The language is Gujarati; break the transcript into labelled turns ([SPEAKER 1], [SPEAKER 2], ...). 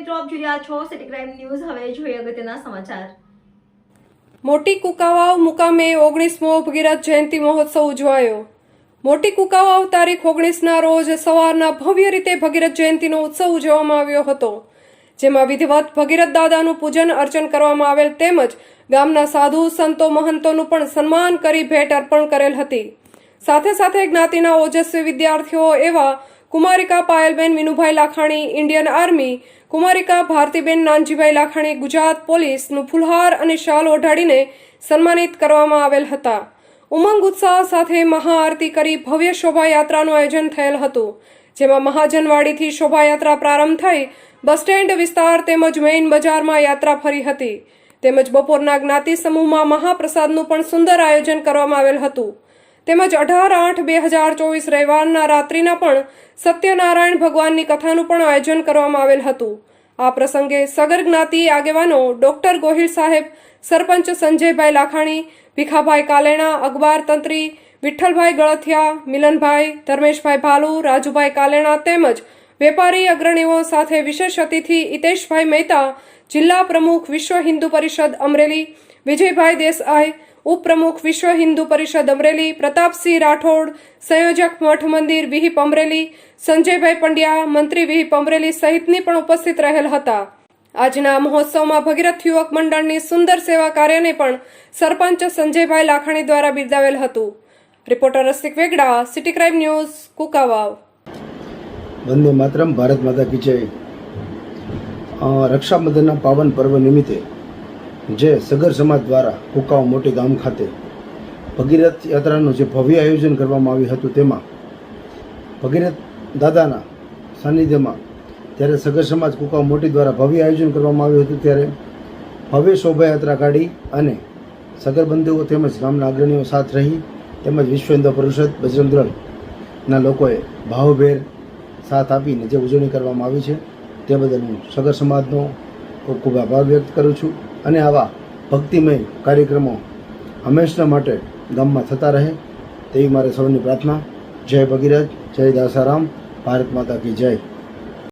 [SPEAKER 1] મિત્રો, આપ જોઈ રહ્યા છો સિટી ક્રાઇમ ન્યૂઝ. હવે જોઈએ અગત્યના સમાચાર.
[SPEAKER 2] મોટી કુકાવાવ મુકામે 19મો ભગીરથ જયંતિ મહોત્સવ ઉજવાયો. મોટી કુકાવાવ તારીખ 19ના રોજ સવારના ભવ્ય રીતે ભગીરથ જયંતિનો ઉત્સવ ઉજવવામાં આવ્યો હતો, જેમાં વિધિવત ભગીરથ દાદાનું પૂજન અર્ચન કરવામાં આવેલ તેમજ ગામના સાધુ સંતો મહંતોનું પણ સન્માન કરી ભેટ અર્પણ કરેલ હતી. સાથે સાથે જ્ઞાતિના ઓજસ્વી વિદ્યાર્થીઓ એવા કુમારિકા પાયલબેન વિનુભાઈ લાખાણી ઇન્ડિયન આર્મી, કુમારિકા ભારતીબેન નાનજીભાઈ લાખાણી ગુજરાત પોલીસનું ફુલહાર અને શાલ ઓઢાડીને સન્માનિત કરવામાં આવેલ હતા. ઉમંગ ઉત્સાહ સાથે મહાઆરતી કરી ભવ્ય શોભાયાત્રાનું આયોજન થયેલ હતું, જેમાં મહાજનવાડીથી શોભાયાત્રા પ્રારંભ થઈ બસ સ્ટેન્ડ વિસ્તાર તેમજ મેઇન બજારમાં યાત્રા ફરી હતી. તેમજ બપોરના જ્ઞાતિ સમૂહમાં મહાપ્રસાદનું પણ સુંદર આયોજન કરવામાં આવેલ હતું. તેમજ 18/8/2024 રવિવારના રાત્રિના પણ સત્યનારાયણ ભગવાનની કથાનું પણ આયોજન કરવામાં આવેલ હતું. આ પ્રસંગે સગર જ્ઞાતિ આગેવાનો ડોક્ટર ગોહિલ સાહેબ, સરપંચ સંજયભાઈ લાખાણી, ભીખાભાઈ કાલેણા, અખબાર તંત્રી, વિઠ્ઠલભાઈ ગળથિયા, મિલનભાઈ, ધર્મેશભાઈ ભાલુ, રાજુભાઈ કાલેણા તેમજ વેપારી અગ્રણીઓ સાથે વિશેષ અતિથિ હિતેશભાઈ મહેતા, જિલ્લા પ્રમુખ વિશ્વ હિન્દુ પરિષદ અમરેલી, વિજયભાઈ દેસાઈ, ઉપપ્રમુખ વિશ્વ હિન્દુ પરિષદ અમરેલી, પ્રતાપસિંહ રાઠોડ, સંયોજક મઠ મંદિર વિહિપ અમરેલી, સંજયભાઈ પંડ્યા, મંત્રી વિહિપ અમરેલી સહિતની પણ ઉપસ્થિત રહેલ હતા. આજના મહોત્સવમાં ભગીરથ યુવક મંડળની સુંદર સેવા કાર્યને પણ સરપંચ સંજયભાઈ લાખાણી દ્વારા બિરદાવેલ હતું. Reporter Rasik Vegda, city crime news, Kukavav.
[SPEAKER 3] વંદે માતરમ. ભારત માતા કી જય. રક્ષાબંધનના પાવન પર્વ નિમિત્તે જે સગર સમાજ દ્વારા કુકાવાવ મોટી ગામ ખાતે ભગીરથ યાત્રાનું જે ભવ્ય આયોજન કરવામાં આવ્યું હતું, તેમાં ભગીરથ દાદાના સાનિધ્યમાં ત્યારે સગર સમાજ કુકાવાવ મોટી દ્વારા ભવ્ય આયોજન કરવામાં આવ્યું હતું. ત્યારે ભવ્ય શોભાયાત્રા કાઢી અને સગર બંધુઓ તેમજ ગામના અગ્રણીઓ સાથ રહી તેમજ વિશ્વ હિન્દુ પરિષદ બજરંગ દળના લોકોએ ભાવભેર સાથ આપીને જે ઉજવણી કરવામાં આવી છે તે બદલ હું સગર સમાજનો ખૂબ ખૂબ આભાર વ્યક્ત કરું છું. અને આવા ભક્તિમય કાર્યક્રમો હંમેશા માટે ગામમાં થતા રહે તેવી મારે સૌની પ્રાર્થના. જય ભગીરથ, જય દાસારામ. ભારત માતા કી જય.